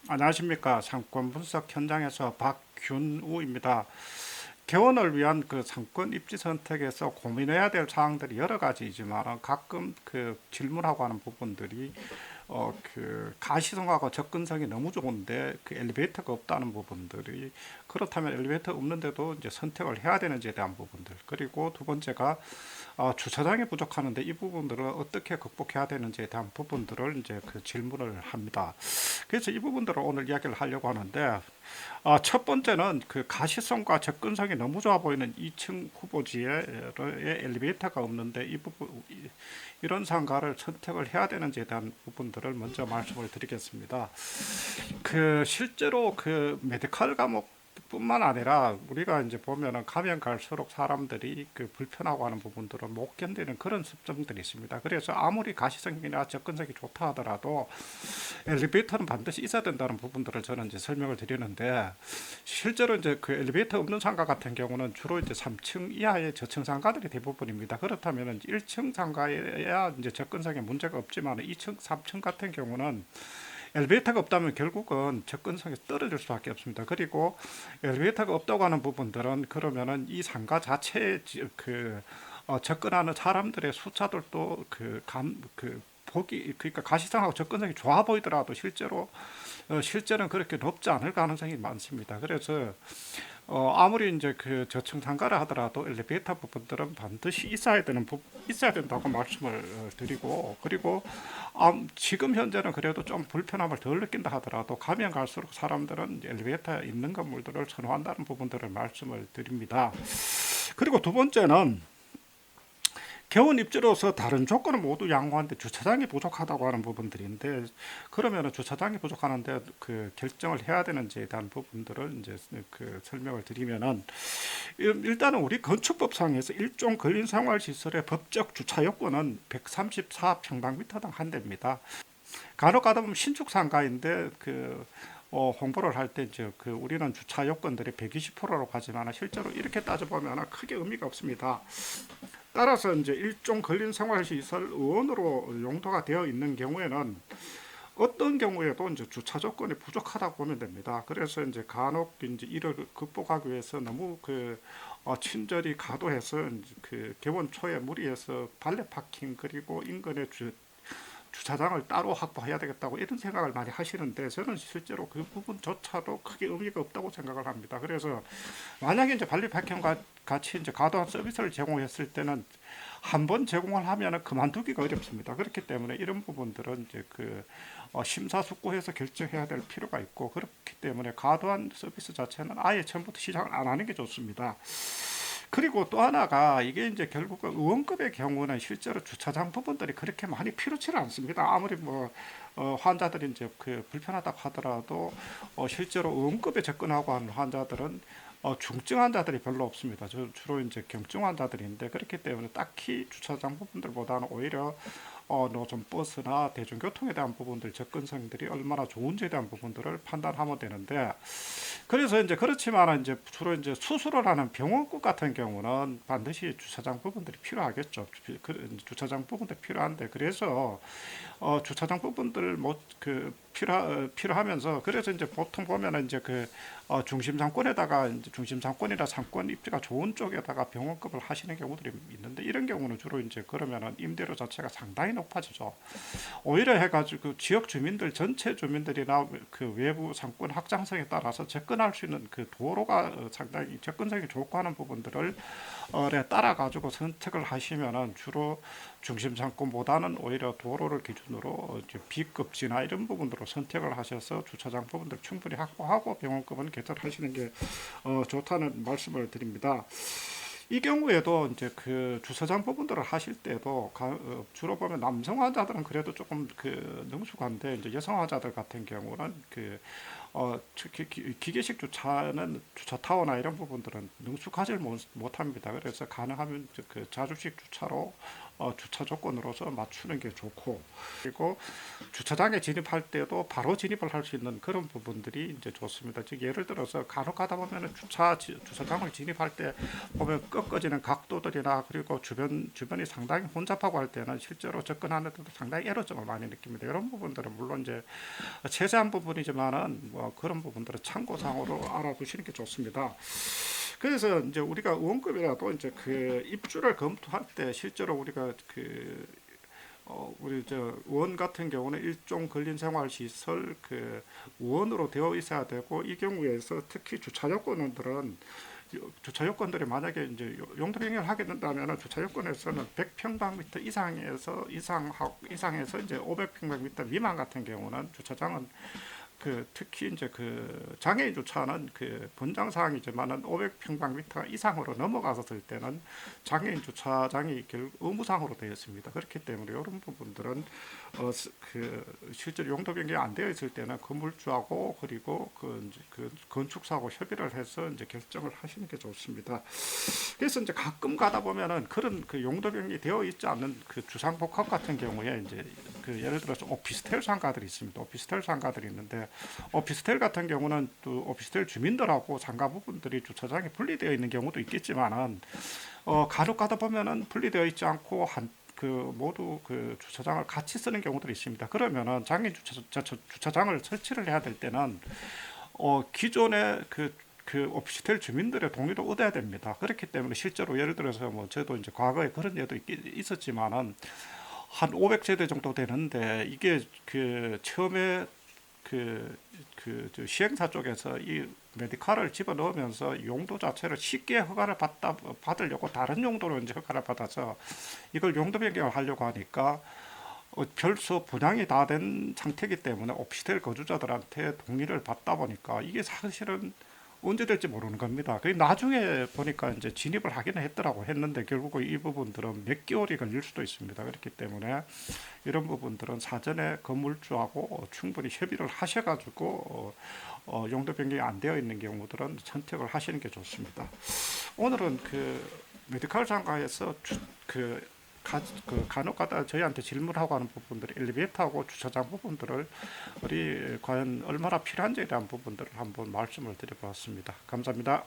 안녕하십니까. 상권 분석 현장에서 박균우입니다. 개원을 위한 그 상권 입지 선택에서 고민해야 될 사항들이 여러 가지이지만 가끔 그 질문하고 하는 부분들이 그 가시성하고 접근성이 너무 좋은데 그 엘리베이터가 없다는 부분들이, 그렇다면 엘리베이터 없는데도 이제 선택을 해야 되는지에 대한 부분들, 그리고 두 번째가 주차장이 부족하는데 이 부분들을 어떻게 극복해야 되는지에 대한 부분들을 이제 그 질문을 합니다. 그래서 이 부분들을 오늘 이야기를 하려고 하는데, 첫 번째는 그 가시성과 접근성이 너무 좋아 보이는 2층 후보지에 엘리베이터가 없는데 이 부분, 이런 상가를 선택을 해야 되는지에 대한 부분들을 먼저 말씀을 드리겠습니다. 그 실제로 그 메디컬 과목 뿐만 아니라 우리가 이제 보면은 가면 갈수록 사람들이 그 불편하고 하는 부분들을 못 견디는 그런 습성들이 있습니다. 그래서 아무리 가시성이나 접근성이 좋다 하더라도 엘리베이터는 반드시 있어야 된다는 부분들을 저는 이제 설명을 드리는데, 실제로 이제 그 엘리베이터 없는 상가 같은 경우는 주로 이제 3층 이하의 저층 상가들이 대부분입니다. 그렇다면 1층 상가에야 이제 접근성에 문제가 없지만 2층, 3층 같은 경우는 엘리베이터가 없다면 결국은 접근성이 떨어질 수밖에 없습니다. 그리고 엘리베이터가 없다고 하는 부분들은 그러면은 이 상가 자체에 그 접근하는 사람들의 숫자들도 그 보기, 그러니까 가시성하고 접근성이 좋아 보이더라도 실제는 그렇게 높지 않을 가능성이 많습니다. 그래서 아무리 이제 그 저층 상가를 하더라도 엘리베이터 부분들은 반드시 있어야 된다고 말씀을 드리고, 그리고 지금 현재는 그래도 좀 불편함을 덜 느낀다 하더라도 가면 갈수록 사람들은 엘리베이터에 있는 건물들을 선호한다는 부분들을 말씀을 드립니다. 그리고 두 번째는 개원 입지로서 다른 조건은 모두 양호한데 주차장이 부족하다고 하는 부분들인데, 그러면은 주차장이 부족하는데 그 결정을 해야 되는지에 대한 부분들을 이제 그 설명을 드리면은, 일단은 우리 건축법상에서 일종 근린 생활시설의 법적 주차 요건은 134평방미터당 한 대입니다. 간혹 가다 보면 신축 상가인데 홍보를 할 때 이제 그 우리는 주차 요건들이 120%라고 하지만 실제로 이렇게 따져보면 크게 의미가 없습니다. 따라서 이제 일종 근린 생활시설 의원으로 용도가 되어 있는 경우에는 어떤 경우에도 이제 주차 조건이 부족하다고 보면 됩니다. 그래서 이제 간혹 이제 이를 극복하기 위해서 너무 친절히 가도해서 이제 그 개원 초에 무리해서 발레 파킹 그리고 인근에 주차장을 따로 확보해야 되겠다고 이런 생각을 많이 하시는데, 저는 실제로 그 부분조차도 크게 의미가 없다고 생각을 합니다. 그래서 만약에 이제 발리 파킹 같이 이제 과도한 서비스를 제공했을 때는 한 번 제공을 하면은 그만두기가 어렵습니다. 그렇기 때문에 이런 부분들은 이제 심사숙고해서 결정해야 될 필요가 있고, 그렇기 때문에 과도한 서비스 자체는 아예 처음부터 시작을 안 하는 게 좋습니다. 그리고 또 하나가 이게 이제 결국 의원급의 경우는 실제로 주차장 부분들이 그렇게 많이 필요치는 않습니다. 아무리 환자들이 이제 그 불편하다고 하더라도 실제로 의원급에 접근하고 하는 환자들은 중증 환자들이 별로 없습니다. 주로 이제 경증 환자들인데, 그렇기 때문에 딱히 주차장 부분들보다는 오히려 노점 버스나 대중교통에 대한 부분들 접근성들이 얼마나 좋은지에 대한 부분들을 판단하면 되는데, 그래서 이제 그렇지만 이제 주로 이제 수술을 하는 병원급 같은 경우는 반드시 주차장 부분들이 필요하겠죠. 주차장 부분들이 필요한데, 그래서 주차장 부분들 뭐그 필요하면서, 그래서 이제 보통 보면은 이제 중심 상권에다가 이제 중심 상권이나 상권 입지가 좋은 쪽에다가 병원급을 하시는 경우들이 있는데, 이런 경우는 주로 이제 그러면은 임대료 자체가 상당히 높아지죠. 오히려 해가지고 그 지역 주민들 전체 주민들이나 그 외부 상권 확장성에 따라서 접근할 수 있는 그 도로가 상당히 접근성이 좋고 하는 부분들을 따라 가지고 선택을 하시면은 주로 중심 상권보다는 오히려 도로를 기준으로 B급지나 이런 부분으로 선택을 하셔서 주차장 부분들 충분히 확보하고 병원급은 개설하시는 게 좋다는 말씀을 드립니다. 이 경우에도 이제 그 주차장 부분들을 하실 때도 주로 보면 남성 환자들은 그래도 조금 그 능숙한데, 이제 여성 환자들 같은 경우는 특히 기계식 주차는 주차 타워나 이런 부분들은 능숙하지 못합니다. 그래서 가능하면 그 자주식 주차로 주차 조건으로서 맞추는 게 좋고, 그리고 주차장에 진입할 때도 바로 진입을 할 수 있는 그런 부분들이 이제 좋습니다. 즉 예를 들어서 간혹 가다 보면은 주차장을 진입할 때 보면 꺾어지는 각도들이나 그리고 주변이 상당히 혼잡하고 할 때는 실제로 접근하는 데도 상당히 에러점을 많이 느낍니다. 이런 부분들은 물론 이제 세세한 부분이지만은 뭐 그런 부분들은 참고상으로 알아두시는 게 좋습니다. 그래서 이제 우리가 원급이라도 이제 그 입주를 검토할 때 실제로 우리가 우리 원 같은 경우는 일종 근린생활시설 원으로 되어 있어야 되고, 이 경우에서 특히 주차 요건들은 주차 요건들이 만약에 이제 용도 변경을 하게 된다면 주차 요건에서는 100평방미터 이상에서 이제 500평방미터 미만 같은 경우는 주차장은 특히 이제 장애인 주차는 권장 사항이지만은 500평방미터 이상으로 넘어갔을 때는 장애인 주차장이 의무상으로 되어 있습니다. 그렇기 때문에 이런 부분들은 실제로 용도 변경이 안 되어 있을 때는 건물주하고 그리고 건축사하고 협의를 해서 이제 결정을 하시는 게 좋습니다. 그래서 이제 가끔 가다 보면은 그런 용도 변경이 되어 있지 않는 주상복합 같은 경우에 이제 예를 들어서 오피스텔 상가들이 있습니다. 오피스텔 상가들이 있는데, 오피스텔 같은 경우는 또 오피스텔 주민들하고 상가 부분들이 주차장이 분리되어 있는 경우도 있겠지만은 간혹 가다 보면은 분리되어 있지 않고 모두 주차장을 같이 쓰는 경우들이 있습니다. 그러면은 장애인 주차장을 설치를 해야 될 때는 기존의 오피스텔 주민들의 동의도 얻어야 됩니다. 그렇기 때문에 실제로 예를 들어서 뭐 저도 이제 과거에 그런 예도 있었지만은 한 500세대 정도 되는데, 이게 처음에 시행사 쪽에서 이 메디칼을 집어넣으면서 용도 자체를 쉽게 허가를 받으려고 다른 용도로 이제 허가를 받아서 이걸 용도 변경을 하려고 하니까 별수 분양이 다 된 상태이기 때문에 오피스텔 거주자들한테 동의를 받다 보니까 이게 사실은 언제 될지 모르는 겁니다. 그 나중에 보니까 이제 진입을 하기는 했는데 결국 이 부분들은 몇 개월이 걸릴 수도 있습니다. 그렇기 때문에 이런 부분들은 사전에 건물주하고 충분히 협의를 하셔가지고 용도 변경이 안 되어 있는 경우들은 선택을 하시는 게 좋습니다. 오늘은 메디컬 상가에서 간혹가다 저희한테 질문하고 하는 부분들, 엘리베이터하고 주차장 부분들을 우리 과연 얼마나 필요한지에 대한 부분들을 한번 말씀을 드려보았습니다. 감사합니다.